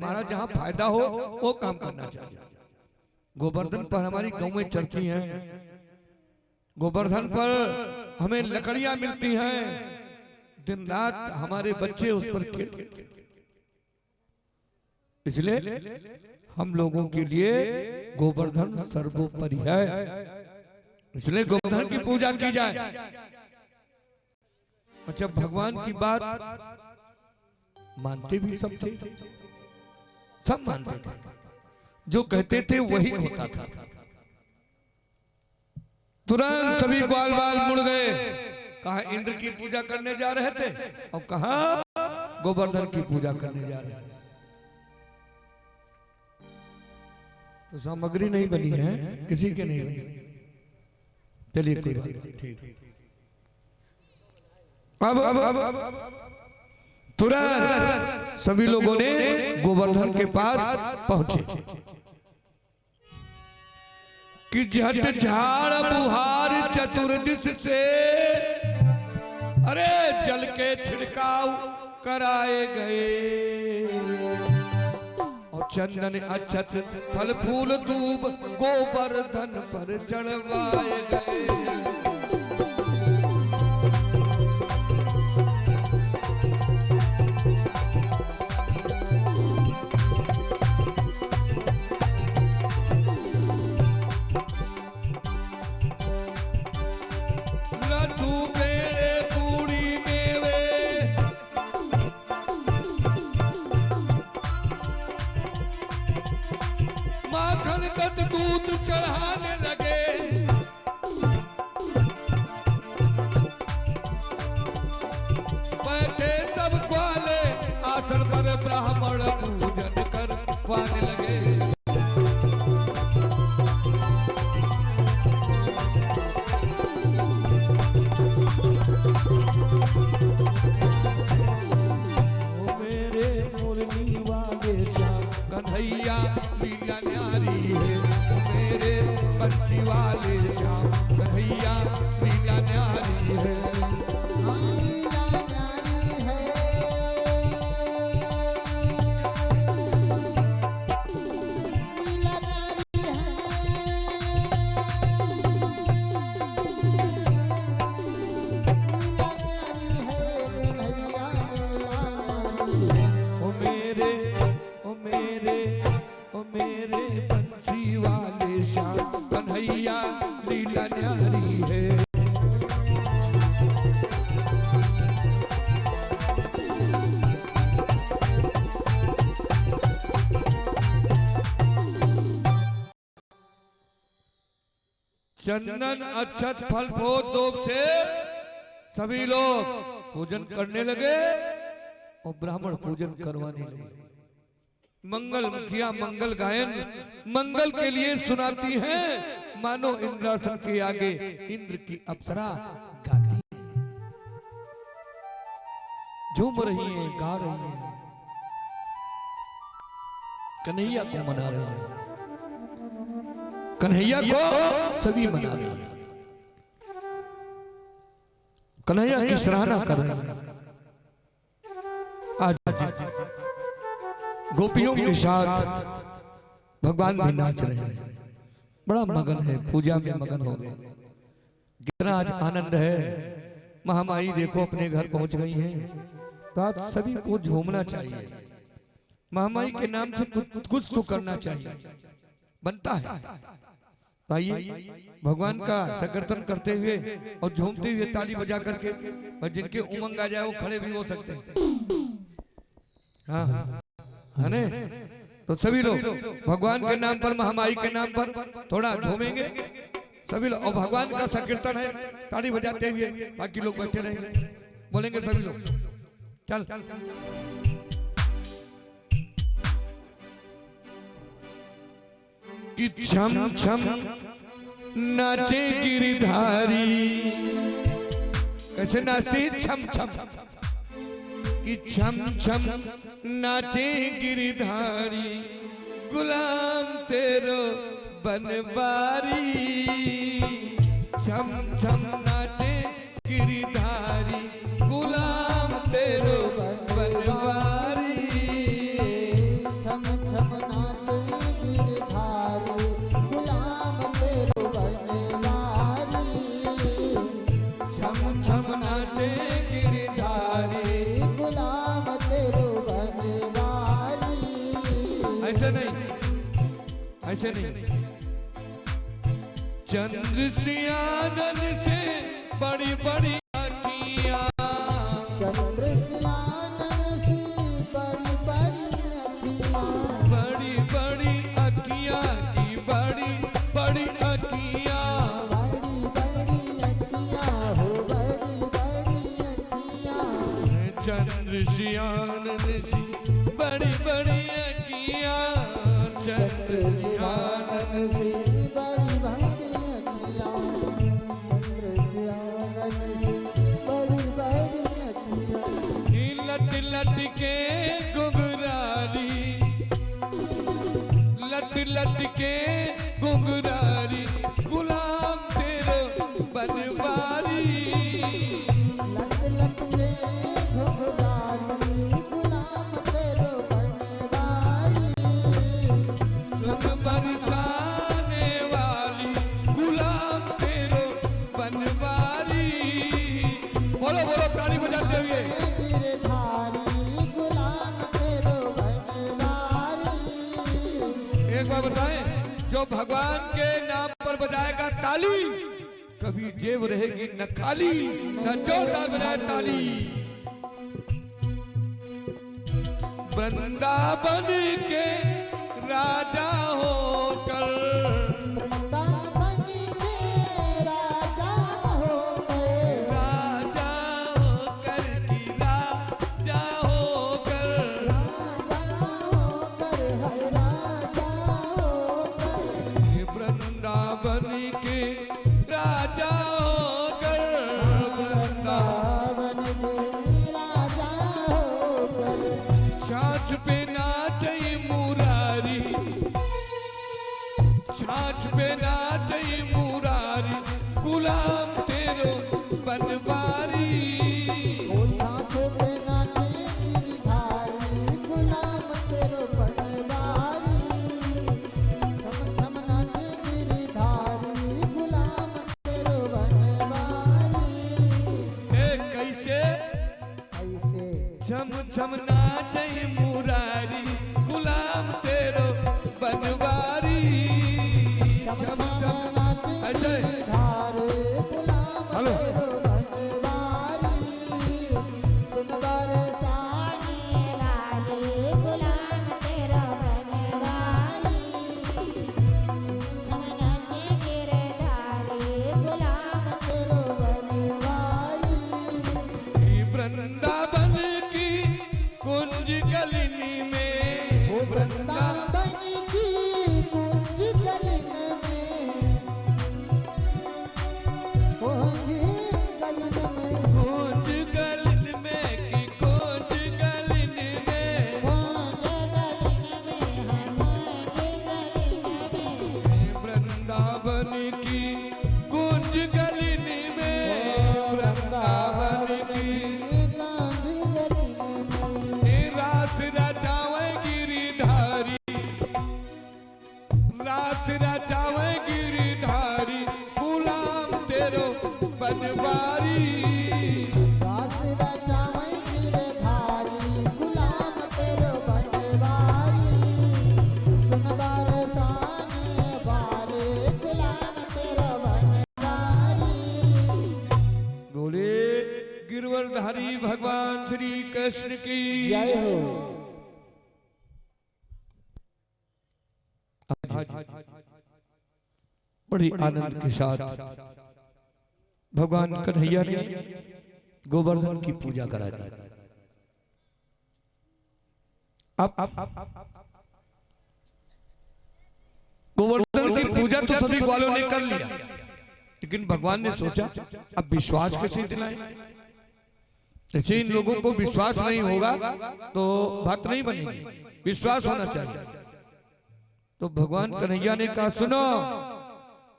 हमारा जहाँ फायदा हो वो काम करना चाहिए। गोवर्धन पर हमारी गौएं चढ़ती हैं, गोवर्धन पर हमें लकड़ियां मिलती हैं, दिन रात हमारे बच्चे उस पर खेलते हैं। इसलिए हम लोगों के लिए गोवर्धन सर्वोपरि है, इसलिए गोवर्धन की पूजा की जाए। अच्छा, भगवान की बात मानते भी सब थे, सब मानते थे, जो कहते थे वही होता था। तुरंत सभी ग्वाल बाल मुड़ गए, कहा इंद्र की पूजा करने जा रहे थे और कहा गोवर्धन की पूजा करने जा रहे हैं। तो सामग्री नहीं बनी है, किसी के नहीं बनी। चलिए कोई बात नहीं, ठीक। अब तुरंत सभी लोगों ने गोवर्धन के पास पहुंचे कि झट झाड़ बुहार चतुर्दिश से अरे जल के छिड़काव कराए गए और चंदन अक्षत फल फूल दूब गोवर्धन पर चढ़वाए गए। दूध चढ़ाने लगे, बैठे सब ग्वाले आसन पर ब्राह्मण पूजन करवाने लगे। ओ मेरे मुरली वाले श्याम कन्हैया लीला न्यारी है, मेरे बंसी वाले श्याम कन्हैया लीला न्यारी है। चंदन अक्षत फल फूल दूब से सभी लोग पूजन करने लगे और ब्राह्मण पूजन करवाने लगे। मंगल मुखिया मंगल गायन मंगल के लिए सुनाती हैं, मानो इंद्रासन के आगे इंद्र की अप्सरा गाती है, झूम रही है, गा रही है, कन्हैया को मना रही है, कन्हैया को सभी मना रहे हैं, कन्हैया की सराहना कर रहे हैं। आज गोपियों के साथ भगवान भी नाच रहे हैं, बड़ा मगन है, पूजा में मगन हो गए। कितना आज आनंद है। महामाई देखो अपने घर पहुंच गई हैं, तो आज सभी को झूमना चाहिए, महामाई के नाम से कुछ तो करना चाहिए, बनता है। आइए भगवान का संकीर्तन करते हुए और झूमते हुए ताली बजा करके, और जिनके उमंग आ जाए वो खड़े भी हो सकते हैं। हाँ है ने? तो सभी लोग भगवान के नाम पर, महामाई के नाम पर थोड़ा झूमेंगे सभी लोग, और भगवान का संकीर्तन है, ताली बजाते हुए बाकी लोग बैठे रहेंगे, बोलेंगे सभी लोग चल। कि छम छम नाचे गिरधारी, कैसे नाचती? छम छम। कि छम छम नाचे गिरधारी, गुलाम तेरो बनवारी। छम छम नाचे गिरधारी, गुलाम तेरो बनवारी। छम छम नाचे गिरधारी गुलाम तेरो बनवारी छम छम नाचे गिरधारी गुलाम तेरो बनवारी ऐसे नहीं ऐसे नहीं चंद्र सियानन से बड़ी बड़ी अखियां चंद्र सियानन सी बड़ी बड़ी अखियां बड़ी बड़ी अखियां की बड़ी बड़ी अखियां बड़ी बड़ी अखियां हो बड़ी बड़ी अखियां चंद्र सियानन सी बड़ी बड़ी अखियां चंद्र सियानन सी बड़ी बड़ी अखियां चंद्र सियानन सी बड़ी बड़ी अखियां लट लट के घुंघरारी लट लट के घुंघरारी गुलाम तेरो बनवारी लट लट के घुंघरारी गुलाम तेरो बनवारी तुम बरसाने वाली गुलाम तेरो बनवारी बोलो बोलो ताली बजाते हुए गिरधारी गुलाम तेरो बनवारी एक बार बताएं जो भगवान के नाम पर बजाएगा ताली कभी जेब रहेगी न खाली न जोरदार बजाए ताली वृंदावन के राजा होकर वृंदावन के राजा होकर राजा होकर की राजा होकर है राजा होकर वृंदावन के राजा होकर वृंदावन वृंदावन के राजा होकर छाछ पे नाचई मुरारी छाछ पे नाचई मुरारी गुलाम तेरो बनवारी छाछ पे नाचे गिरधारी गुलाम तेरो बनवारी छम छम नाचे गिरधारी गुलाम तेरो बनवारी कैसे ऐसे छम छम नाचई मुरारी गुलाम तेरो बनवारी छम छम ऐसे गिरधारी गुलाम हेलो तेरो बनवारी सुन बरसाने वाले गुलाम तेरा बनवारी छम नाचे गिरधारी गुलाम तेरो बनवारी वृंदावन की कुंज गलिनी में वृंदावन की कुंज गलन में कुंज गलन में कुंज गलिन में की कुंज गलिन में कुंज गलन में है कुंज गलन में वृंदावन की कुंज गलिन में वृंदावन की रास रचावे गिरिधारी रास रचावे गिरिधारी गुलाम तेरो बनवारी रास रचावे गिरधारी गुलाम तेरो बनवारी सुन बरसाने वाले गुलाम तेरो बनवारी बोले गिरवरधारी भगवान श्री कृष्ण की जय हो बड़ी आनंद के साथ भगवान कन्हैया ने गोवर्धन की पूजा करा दी। अब गोवर्धन की पूजा तो सभी ग्वालों ने कर लिया, लेकिन भगवान ने सोचा अब विश्वास कैसे दिलाएं। ऐसे इन लोगों को विश्वास नहीं होगा तो बात नहीं बनेगी, विश्वास होना चाहिए। तो भगवान कन्हैया ने कहा सुनो,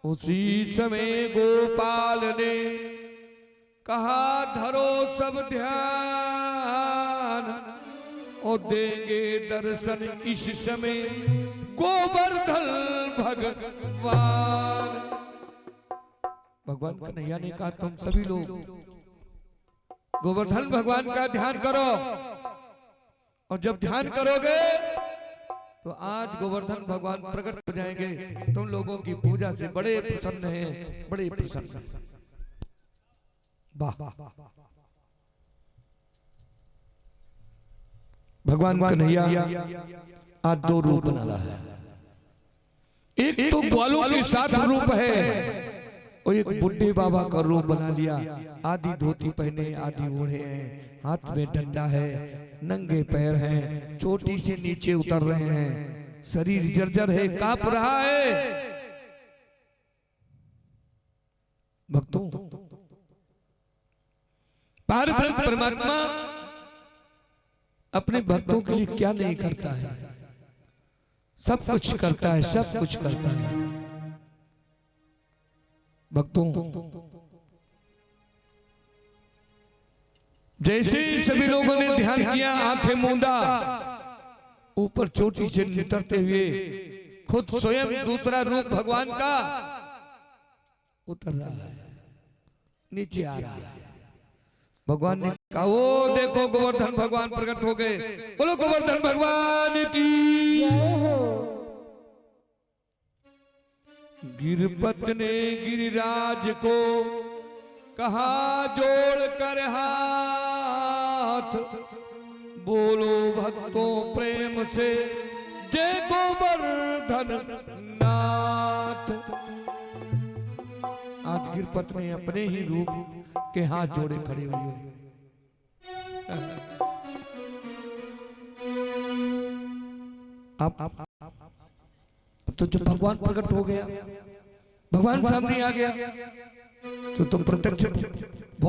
उसी समय गोपाल ने कहा धरो सब ध्यान, और देंगे दर्शन इस समय गोवर्धन भगवान। भगवान कन्हैया ने कहा तुम सभी लोग गोवर्धन भगवान का ध्यान करो, और जब ध्यान करोगे तो आज गोवर्धन भगवान प्रकट हो जाएंगे, तुम लोगों की पूजा से बड़े प्रसन्न हैं, बड़े प्रसन्न हैं। वाह, भगवान कन्हैया आज दो रूप बना रहा है। एक तो ग्वालों के साथ रूप है और एक बुड्ढे बाबा का रूप बना लिया। आधी धोती पहने आधी ओढ़े हैं, हाथ में डंडा है, नंगे पैर हैं, चोटी से नीचे उतर रहे हैं, शरीर जर्जर है, कांप रहा है। भक्तों, पारब्रह्म परमात्मा अपने भक्तों के लिए क्या नहीं करता है, सब कुछ करता है, सब कुछ करता है। भक्तों, जैसे ही सभी लोगों ने ध्यान किया, आंखें मूंदा, ऊपर चोटी से नितरते हुए खुद स्वयं दूसरा रूप भगवान का उतर रहा है, नीचे आ रहा है। भगवान ने कहा वो देखो गोवर्धन भगवान प्रकट हो गए, बोलो गोवर्धन भगवान की। गिरपत ने गिरिराज को कहा जोड़ कर हाथ, बोलो भक्तों प्रेम से जय गोवर्धन नाथ। आज गिरपत ने अपने ही रूप के हाथ जोड़े खड़े हुए। अब तो जब भगवान प्रकट हो गया, भगवान सामने आ गया, तो तुम प्रत्यक्ष